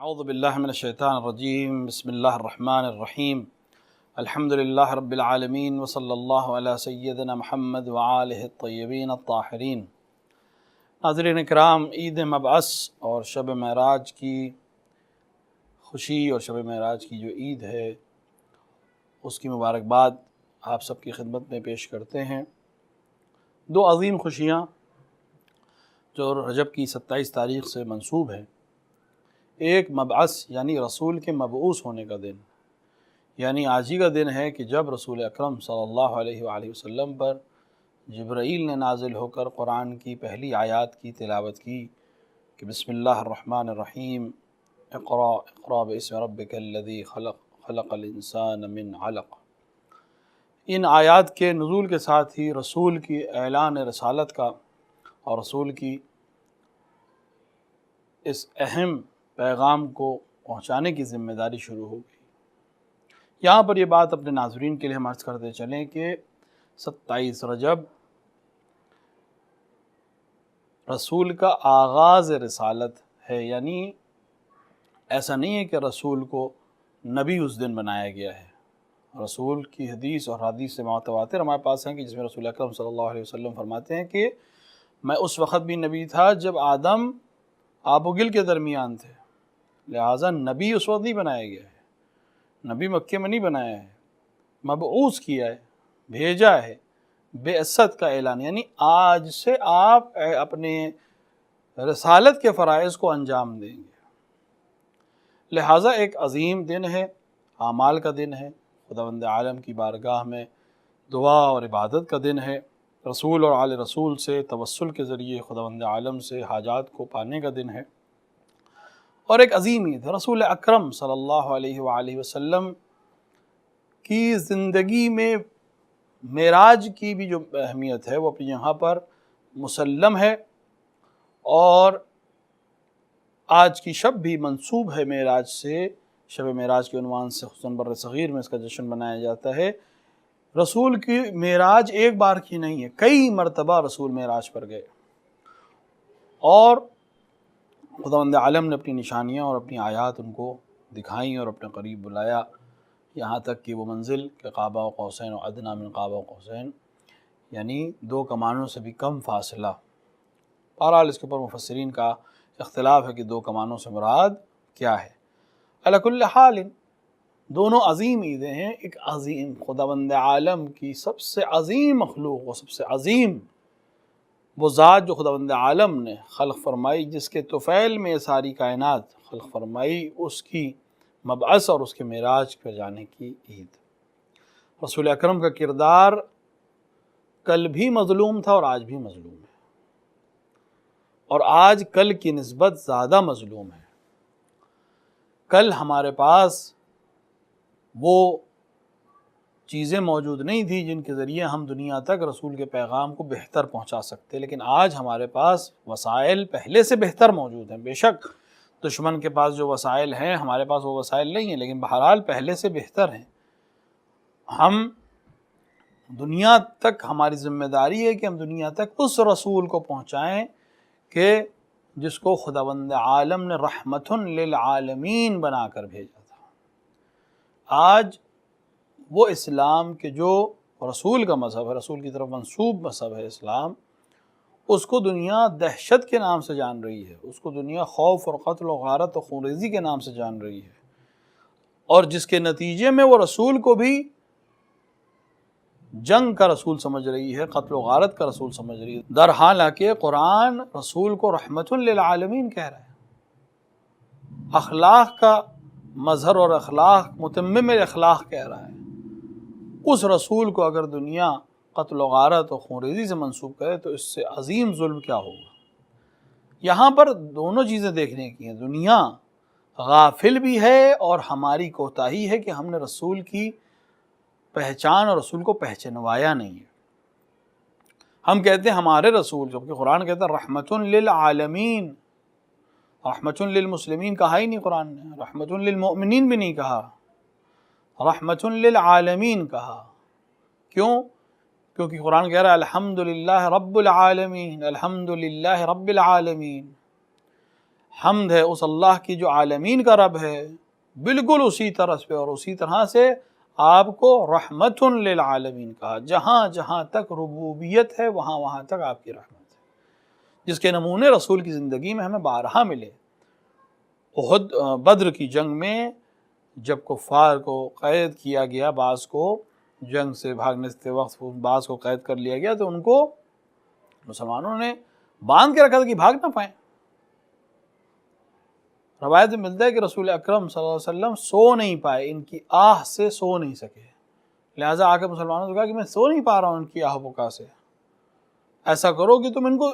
اعوذ باللہ من الشیطان الرجیم بسم اللہ الرحمن الرحیم الحمد للہ رب العالمین وصلی اللہ علی سیدنا محمد وآلہ الطیبین الطاہرین۔ ناظرین کرام، عید مبعث اور شب معراج کی خوشی اور شب معراج کی جو عید ہے اس کی مبارکباد آپ سب کی خدمت میں پیش کرتے ہیں۔ دو عظیم خوشیاں جو رجب کی 27 تاریخ سے منسوب ہیں، ایک مبعث یعنی رسول کے مبعوث ہونے کا دن، یعنی آج ہی کا دن ہے کہ جب رسول اکرم صلی اللہ علیہ وآلہ وسلم پر جبرائیل نے نازل ہو کر قرآن کی پہلی آیات کی تلاوت کی کہ بسم اللہ الرحمن الرحیم اقرأ باسم ربک الذی خلق خلق الانسان من علق۔ ان آیات کے نزول کے ساتھ ہی رسول کی اعلان رسالت کا اور رسول کی اس اہم پیغام کو پہنچانے کی ذمہ داری شروع ہو گئی۔ یہاں پر یہ بات اپنے ناظرین کے لیے ہم عرض کرتے چلیں کہ 27 رجب رسول کا آغاز رسالت ہے، یعنی ایسا نہیں ہے کہ رسول کو نبی اس دن بنایا گیا ہے۔ رسول کی حدیث اور حدیث سے متواتر ہمارے پاس ہیں کہ جس میں رسول اکرم صلی اللہ علیہ وسلم فرماتے ہیں کہ میں اس وقت بھی نبی تھا جب آدم آب و گل کے درمیان تھے، لہٰذا نبی اس وقت نہیں بنایا گیا ہے، نبی مکے میں نہیں بنایا ہے، مبعوث کیا ہے، بھیجا ہے، بعثت کا اعلان، یعنی آج سے آپ اپنے رسالت کے فرائض کو انجام دیں گے۔ لہٰذا ایک عظیم دن ہے، اعمال کا دن ہے، خداوند عالم کی بارگاہ میں دعا اور عبادت کا دن ہے، رسول اور آل رسول سے توسل کے ذریعے خداوند عالم سے حاجات کو پانے کا دن ہے، اور ایک عظیم عید ہے۔ رسول اکرم صلی اللہ علیہ وآلہ وسلم کی زندگی میں معراج کی بھی جو اہمیت ہے وہ اپنی یہاں پر مسلم ہے، اور آج کی شب بھی منسوب ہے معراج سے، شب معراج کے عنوان سے خصوصاً بر صغیر میں اس کا جشن منایا جاتا ہے۔ رسول کی معراج ایک بار کی نہیں ہے، کئی مرتبہ رسول معراج پر گئے، اور خداوند عالم نے اپنی نشانیاں اور اپنی آیات ان کو دکھائیں اور اپنے قریب بلایا، یہاں تک کہ وہ منزل کہ قاب قوسین و ادنیٰ من قاب قوسین، یعنی دو کمانوں سے بھی کم فاصلہ۔ بہرحال اس کے اوپر مفسرین کا اختلاف ہے کہ دو کمانوں سے مراد کیا ہے۔ علی کل حال دونوں عظیم عیدیں ہیں۔ ایک عظیم خداوند عالم کی سب سے عظیم مخلوق و سب سے عظیم وہ ذات جو خداوند عالم نے خلق فرمائی، جس کے طفیل میں ساری کائنات خلق فرمائی، اس کی مبعث اور اس کے معراج پہ جانے کی عید۔ رسول اکرم کا کردار کل بھی مظلوم تھا اور آج بھی مظلوم ہے، اور آج کل کی نسبت زیادہ مظلوم ہے۔ کل ہمارے پاس وہ چیزیں موجود نہیں تھی جن کے ذریعے ہم دنیا تک رسول کے پیغام کو بہتر پہنچا سکتے، لیکن آج ہمارے پاس وسائل پہلے سے بہتر موجود ہیں۔ بے شک دشمن کے پاس جو وسائل ہیں ہمارے پاس وہ وسائل نہیں ہیں، لیکن بہرحال پہلے سے بہتر ہیں۔ ہم دنیا تک، ہماری ذمہ داری ہے کہ ہم دنیا تک اس رسول کو پہنچائیں کہ جس کو خداوند عالم نے رحمت للعالمین بنا کر بھیجا تھا۔ آج وہ اسلام کے جو رسول کا مذہب ہے، رسول کی طرف منسوب مذہب ہے اسلام، اس کو دنیا دہشت کے نام سے جان رہی ہے، اس کو دنیا خوف اور قتل و غارت و خونریزی کے نام سے جان رہی ہے، اور جس کے نتیجے میں وہ رسول کو بھی جنگ کا رسول سمجھ رہی ہے، قتل و غارت کا رسول سمجھ رہی ہے، در حالانکہ قرآن رسول کو رحمت للعالمین کہہ رہا ہے، اخلاق کا مظہر اور اخلاق متمم اخلاق کہہ رہا ہے۔ اس رسول کو اگر دنیا قتل و غارت و خونریزی سے منسوب کرے تو اس سے عظیم ظلم کیا ہوگا۔ یہاں پر دونوں چیزیں دیکھنے کی ہیں، دنیا غافل بھی ہے اور ہماری کوتاہی ہے کہ ہم نے رسول کی پہچان اور رسول کو پہچنوایا نہیں ہے۔ ہم کہتے ہیں ہمارے رسول، جبکہ قرآن کہتا ہے رحمت للعالمین، رحمت للمسلمین کہا ہی نہیں قرآن نے، رحمت للمؤمنین بھی نہیں کہا، رحمت للعالمین کہا۔ کیوں؟ کیونکہ قرآن کہہ رہا ہے الحمدللہ رب العالمین، الحمدللہ رب العالمین، حمد ہے اس اللہ کی جو عالمین کا رب ہے، بالکل اسی طرح پہ، اور اسی طرح سے آپ کو رحمت للعالمین کہا، جہاں جہاں تک ربوبیت ہے وہاں وہاں تک آپ کی رحمت ہے، جس کے نمونے رسول کی زندگی میں ہمیں بارہا ملے۔ احد بدر کی جنگ میں جب کفار کو قید کیا گیا، بعض کو جنگ سے بھاگنے سے وقت بعض کو قید کر لیا گیا، تو ان کو مسلمانوں نے باندھ کے رکھا تھا کہ بھاگ نہ پائیں۔ روایت میں ملتا ہے کہ رسول اکرم صلی اللہ علیہ وسلم سو نہیں پائے، ان کی آہ سے سو نہیں سکے، لہٰذا آ کے مسلمانوں سے کہا کہ میں سو نہیں پا رہا ہوں ان کی آہ بکا سے، ایسا کرو کہ تم ان کو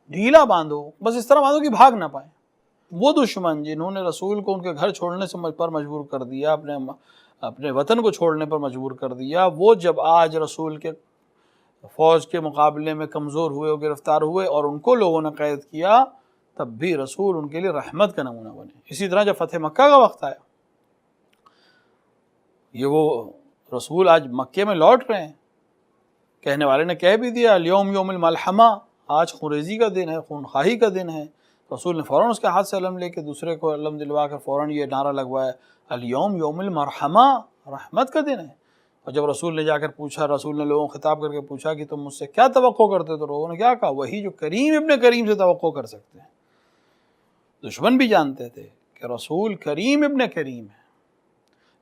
ڈھیلا باندھو، بس اس طرح باندھو کہ بھاگ نہ پائیں۔ وہ دشمن جنہوں نے رسول کو ان کے گھر چھوڑنے سے پر مجبور کر دیا، اپنے وطن کو چھوڑنے پر مجبور کر دیا، وہ جب آج رسول کے فوج کے مقابلے میں کمزور ہوئے اور گرفتار ہوئے اور ان کو لوگوں نے قید کیا، تب بھی رسول ان کے لیے رحمت کا نمونہ بنے۔ اسی طرح جب فتح مکہ کا وقت آیا، یہ وہ رسول آج مکے میں لوٹ رہے ہیں، کہنے والے نے کہہ بھی دیا الیوم یوم الملحمہ، آج خونریزی کا دن ہے، خون خواہی کا دن ہے۔ رسول نے فوراً اس کے ہاتھ سے علم لے کے دوسرے کو علم دلوا کر فوراً یہ نعرہ لگوایا الیوم یوم المرحمہ، رحمت کا دن ہے۔ اور جب رسول نے جا کر پوچھا، رسول نے لوگوں کو خطاب کر کے پوچھا کہ تم مجھ سے کیا توقع کرتے، تو لوگوں نے کیا کہا، وہی جو کریم ابن کریم سے توقع کر سکتے ہیں۔ دشمن بھی جانتے تھے کہ رسول کریم ابن کریم ہے،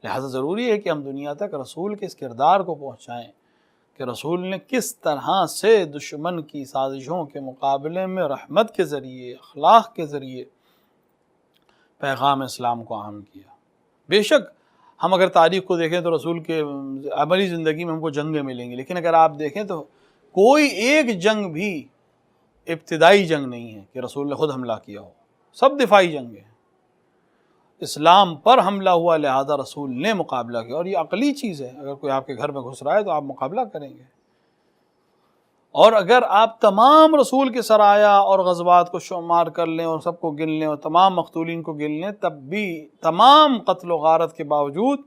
لہٰذا ضروری ہے کہ ہم دنیا تک رسول کے اس کردار کو پہنچائیں کہ رسول نے کس طرح سے دشمن کی سازشوں کے مقابلے میں رحمت کے ذریعے، اخلاق کے ذریعے پیغام اسلام کو عام کیا۔ بے شک ہم اگر تاریخ کو دیکھیں تو رسول کے عملی زندگی میں ہم کو جنگیں ملیں گی، لیکن اگر آپ دیکھیں تو کوئی ایک جنگ بھی ابتدائی جنگ نہیں ہے کہ رسول نے خود حملہ کیا ہو، سب دفاعی جنگیں ہیں۔ اسلام پر حملہ ہوا، لہذا رسول نے مقابلہ کیا، اور یہ عقلی چیز ہے، اگر کوئی آپ کے گھر میں گھس رہا ہے تو آپ مقابلہ کریں گے۔ اور اگر آپ تمام رسول کے سرایا اور غزوات کو شمار کر لیں اور سب کو گن لیں اور تمام مقتولین کو گن لیں، تب بھی تمام قتل و غارت کے باوجود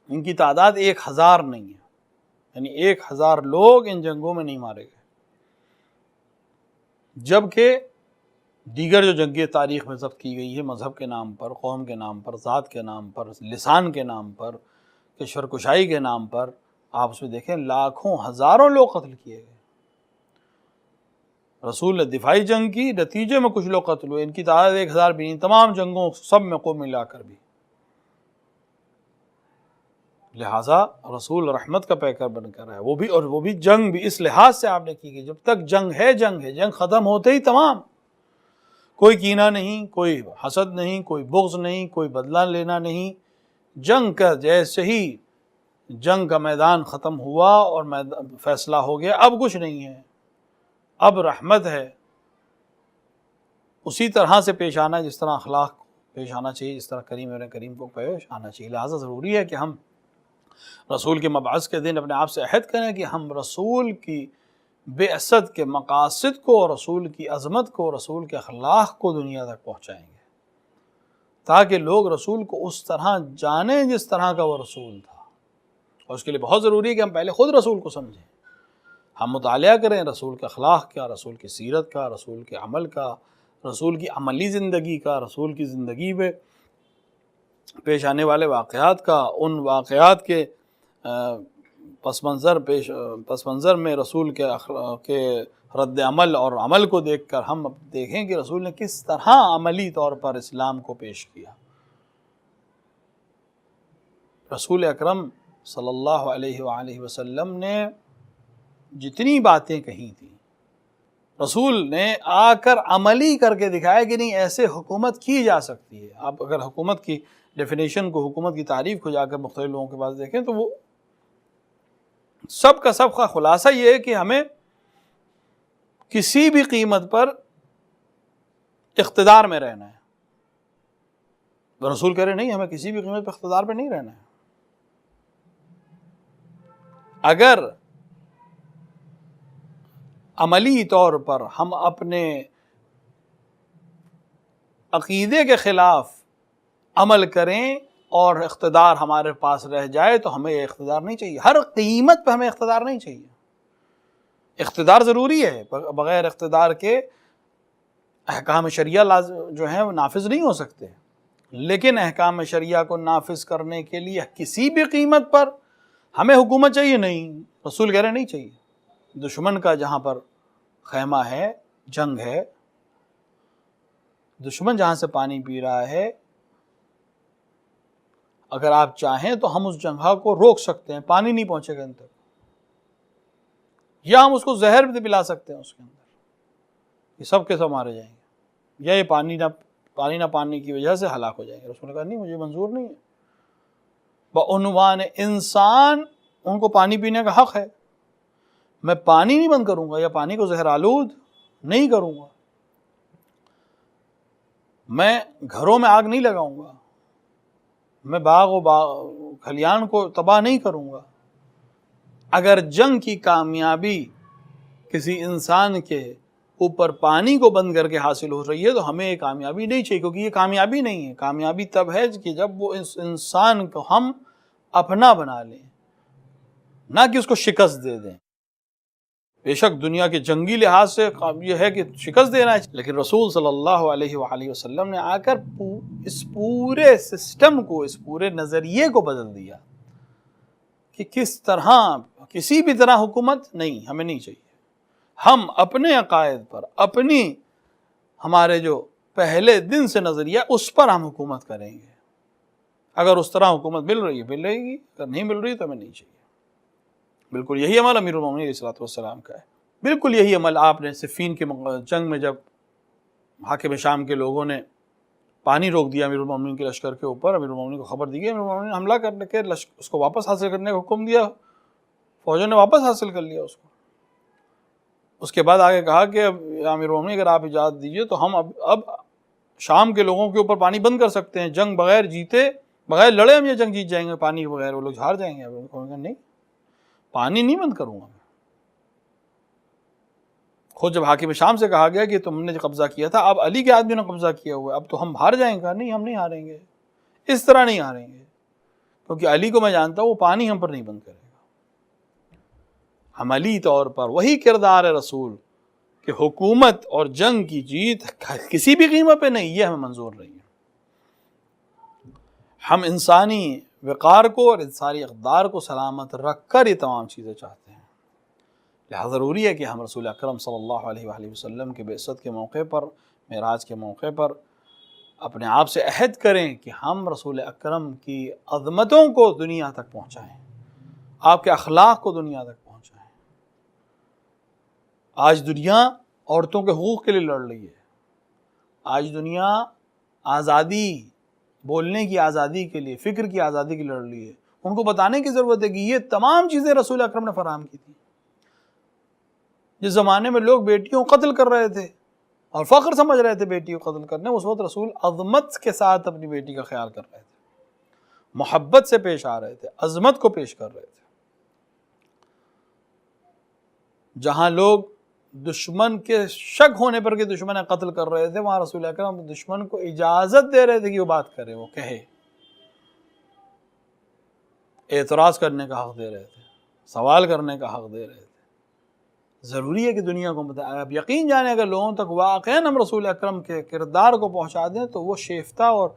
ان کی تعداد 1000 نہیں ہے، یعنی 1000 لوگ ان جنگوں میں نہیں مارے گئے، جبکہ دیگر جو جنگیں تاریخ میں ضبط کی گئی ہے مذہب کے نام پر، قوم کے نام پر، ذات کے نام پر، لسان کے نام پر، کشور کشائی کے نام پر، آپ اس میں دیکھیں لاکھوں ہزاروں لوگ قتل کیے گئے۔ رسول نے دفاعی جنگ کی، نتیجے میں کچھ لوگ قتل ہوئے، ان کی تعداد 1000 بھی نہیں، تمام جنگوں سب میں کو ملا کر بھی۔ لہٰذا رسول رحمت کا پیکر بن کر ہے، وہ بھی جنگ بھی اس لحاظ سے آپ نے کی کہ جب تک جنگ ہے، جنگ ختم ہوتے ہی تمام، کوئی کینہ نہیں، کوئی حسد نہیں، کوئی بغض نہیں، کوئی بدلہ لینا نہیں۔ جنگ کا جیسے ہی جنگ کا میدان ختم ہوا اور فیصلہ ہو گیا، اب کچھ نہیں ہے، اب رحمت ہے، اسی طرح سے پیش آنا جس طرح اخلاق پیش آنا چاہیے، جس طرح کریم کو پیش آنا چاہیے۔ لہٰذا ضروری ہے کہ ہم رسول کے مبعث کے دن اپنے آپ سے عہد کریں کہ ہم رسول کی بعثت کے مقاصد کو، رسول کی عظمت کو، رسول کے اخلاق کو دنیا تک پہنچائیں گے، تاکہ لوگ رسول کو اس طرح جانیں جس طرح کا وہ رسول تھا۔ اور اس کے لیے بہت ضروری ہے کہ ہم پہلے خود رسول کو سمجھیں، ہم مطالعہ کریں رسول کے اخلاق کا، رسول کی سیرت کا، رسول کے عمل کا، رسول کی عملی زندگی کا، رسول کی زندگی میں پیش آنے والے واقعات کا، ان واقعات کے پس منظر میں رسول کے رد عمل اور عمل کو دیکھ کر ہم دیکھیں کہ رسول نے کس طرح عملی طور پر اسلام کو پیش کیا۔ رسول اکرم صلی اللہ علیہ وآلہ وسلم نے جتنی باتیں کہی تھیں، رسول نے آ کر عملی کر کے دکھایا کہ نہیں، ایسے حکومت کی جا سکتی ہے۔ آپ اگر حکومت کی ڈیفینیشن کو، حکومت کی تعریف کو جا کر مختلف لوگوں کے پاس دیکھیں تو وہ سب کا خلاصہ یہ ہے کہ ہمیں کسی بھی قیمت پر اقتدار میں رہنا ہے۔ رسول کہہ رہے نہیں، ہمیں کسی بھی قیمت پر اقتدار پہ نہیں رہنا ہے۔ اگر عملی طور پر ہم اپنے عقیدے کے خلاف عمل کریں اور اقتدار ہمارے پاس رہ جائے تو ہمیں یہ اقتدار نہیں چاہیے، ہر قیمت پہ ہمیں اقتدار نہیں چاہیے۔ اقتدار ضروری ہے، بغیر اقتدار کے احکام شریعہ جو ہیں وہ نافذ نہیں ہو سکتے، لیکن احکام شریعہ کو نافذ کرنے کے لیے کسی بھی قیمت پر ہمیں حکومت چاہیے نہیں، رسول کہہ رہے نہیں چاہیے۔ دشمن کا جہاں پر خیمہ ہے، جنگ ہے، دشمن جہاں سے پانی پی رہا ہے، اگر آپ چاہیں تو ہم اس جنگہ کو روک سکتے ہیں، پانی نہیں پہنچے گا ان تک، یا ہم اس کو زہر بھی پلا سکتے ہیں اس کے اندر، یہ سب کے سب مارے جائیں گے، یا یہ پانی نہ پانے کی وجہ سے ہلاک ہو جائیں گے۔ رسول نے کہا نہیں، مجھے منظور نہیں ہے۔ بعنوان انسان ان کو پانی پینے کا حق ہے، میں پانی نہیں بند کروں گا یا پانی کو زہر آلود نہیں کروں گا، میں گھروں میں آگ نہیں لگاؤں گا، میں باغ و کھلیان کو تباہ نہیں کروں گا۔ اگر جنگ کی کامیابی کسی انسان کے اوپر پانی کو بند کر کے حاصل ہو رہی ہے تو ہمیں یہ کامیابی نہیں چاہیے، کیونکہ یہ کامیابی نہیں ہے۔ کامیابی تب ہے کہ جب وہ اس انسان کو ہم اپنا بنا لیں، نہ کہ اس کو شکست دے دیں۔ بے شک دنیا کے جنگی لحاظ سے یہ ہے کہ شکست دینا ہے، لیکن رسول صلی اللہ علیہ وآلہ وسلم نے آ کر اس پورے سسٹم کو، اس پورے نظریے کو بدل دیا کہ کس طرح، کسی بھی طرح حکومت نہیں، ہمیں نہیں چاہیے۔ ہم اپنے عقائد پر، اپنی ہمارے جو پہلے دن سے نظریہ اس پر ہم حکومت کریں گے۔ اگر اس طرح حکومت مل رہی ہے مل رہے گی، اگر نہیں مل رہی تو ہمیں نہیں چاہیے۔ بالکل یہی عمل امیر المومنین علیہ السلام کا ہے، بالکل یہی عمل آپ نے صفین کے جنگ میں جب حاکم شام کے لوگوں نے پانی روک دیا امیر المومنین کے لشکر کے اوپر، امیر المومنین کو خبر دی گئی، امیر المومنین نے حملہ کرنے کے اس کو واپس حاصل کرنے کا حکم دیا، فوجوں نے واپس حاصل کر لیا اس کو۔ اس کے بعد آگے کہا کہ امیر المومنین اگر آپ اجازت دیجئے تو ہم اب شام کے لوگوں کے اوپر پانی بند کر سکتے ہیں، جنگ بغیر جیتے، بغیر لڑے ہم یہ جنگ جیت جائیں گے، پانی کے بغیر وہ لوگ ہار جائیں گے۔ نہیں، پانی نہیں بند کروں گا میں۔ خود جب حاکم شام سے کہا گیا کہ تم نے قبضہ کیا تھا، اب علی کے آدمیوں نے قبضہ کیا ہوا ہے، اب تو ہم ہار جائیں گے۔ نہیں، ہم نہیں ہاریں گے، اس طرح نہیں ہاریں گے، کیونکہ علی کو میں جانتا ہوں وہ پانی ہم پر نہیں بند کرے گا۔ عملی طور پر وہی کردار ہے رسول کہ حکومت اور جنگ کی جیت کسی بھی قیمت پہ نہیں، یہ ہمیں منظور نہیں ہے۔ ہم انسانی وقار کو اور انسانی اقدار کو سلامت رکھ کر یہ تمام چیزیں چاہتے ہیں، لہذا ضروری ہے کہ ہم رسول اکرم صلی اللہ علیہ وآلہ وسلم کے بعثت کے موقع پر، معراج کے موقع پر اپنے آپ سے عہد کریں کہ ہم رسول اکرم کی عظمتوں کو دنیا تک پہنچائیں، آپ کے اخلاق کو دنیا تک پہنچائیں۔ آج دنیا عورتوں کے حقوق کے لیے لڑ رہی ہے، آج دنیا آزادی، بولنے کی آزادی کے لیے، فکر کی آزادی کے لیے لڑ رہی ہے۔ ان کو بتانے کی ضرورت ہے کہ یہ تمام چیزیں رسول اکرم نے فراہم کی تھیں۔ جس زمانے میں لوگ بیٹیوں کو قتل کر رہے تھے اور فخر سمجھ رہے تھے بیٹی کو قتل کرنے، اس وقت رسول عظمت کے ساتھ اپنی بیٹی کا خیال کر رہے تھے، محبت سے پیش آ رہے تھے، عظمت کو پیش کر رہے تھے۔ جہاں لوگ دشمن کے شک ہونے پر کہ دشمن قتل کر رہے تھے، وہاں رسول اکرم دشمن کو اجازت دے رہے تھے کہ وہ بات کرے، وہ کہے، اعتراض کرنے کا حق دے رہے تھے، سوال کرنے کا حق دے رہے تھے۔ ضروری ہے کہ دنیا کو بتائیں۔ اب یقین جانے اگر لوگوں تک واقعاً ہم رسول اکرم کے کردار کو پہنچا دیں تو وہ شیفتہ اور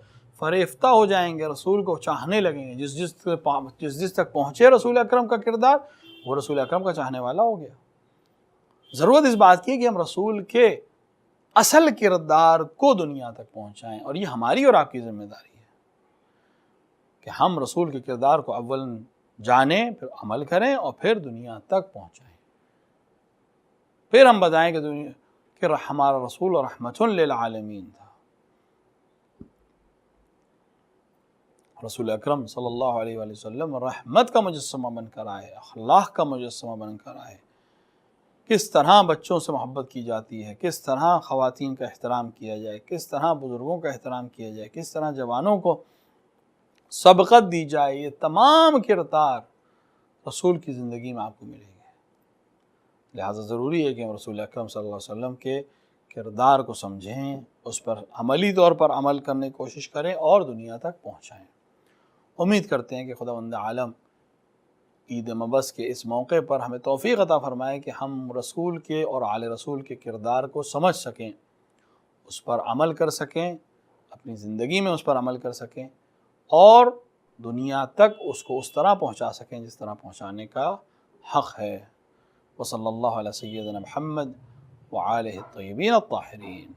فریفتہ ہو جائیں گے، رسول کو چاہنے لگیں گے۔ جس تک پہنچے رسول اکرم کا کردار، وہ رسول اکرم کا چاہنے والا ہو گیا۔ ضرورت اس بات کی ہے کہ ہم رسول کے اصل کردار کو دنیا تک پہنچائیں، اور یہ ہماری اور آپ کی ذمہ داری ہے کہ ہم رسول کے کردار کو اول جانیں، پھر عمل کریں اور پھر دنیا تک پہنچائیں۔ پھر ہم بتائیں کہ ہمارا رسول رحمت للعالمین تھا۔ رسول اکرم صلی اللہ علیہ وآلہ وسلم رحمت کا مجسمہ بن کر آئے، اخلاق کا مجسمہ بن کر آئے۔ کس طرح بچوں سے محبت کی جاتی ہے، کس طرح خواتین کا احترام کیا جائے، کس طرح بزرگوں کا احترام کیا جائے، کس طرح جوانوں کو سبقت دی جائے، یہ تمام کردار رسول کی زندگی میں آپ کو ملے گے۔ لہٰذا ضروری ہے کہ ہم رسول اکرم صلی اللہ علیہ وسلم کے کردار کو سمجھیں، اس پر عملی طور پر عمل کرنے کی کوشش کریں اور دنیا تک پہنچائیں۔ امید کرتے ہیں کہ خداوند عالم عید مبعث کے اس موقع پر ہمیں توفیق عطا فرمائے کہ ہم رسول کے اور آل رسول کے کردار کو سمجھ سکیں، اس پر عمل کر سکیں، اپنی زندگی میں اس پر عمل کر سکیں، اور دنیا تک اس کو اس طرح پہنچا سکیں جس طرح پہنچانے کا حق ہے۔ وصلی اللہ علیہ سیدنا محمد وآلہ الطیبین الطاہرین۔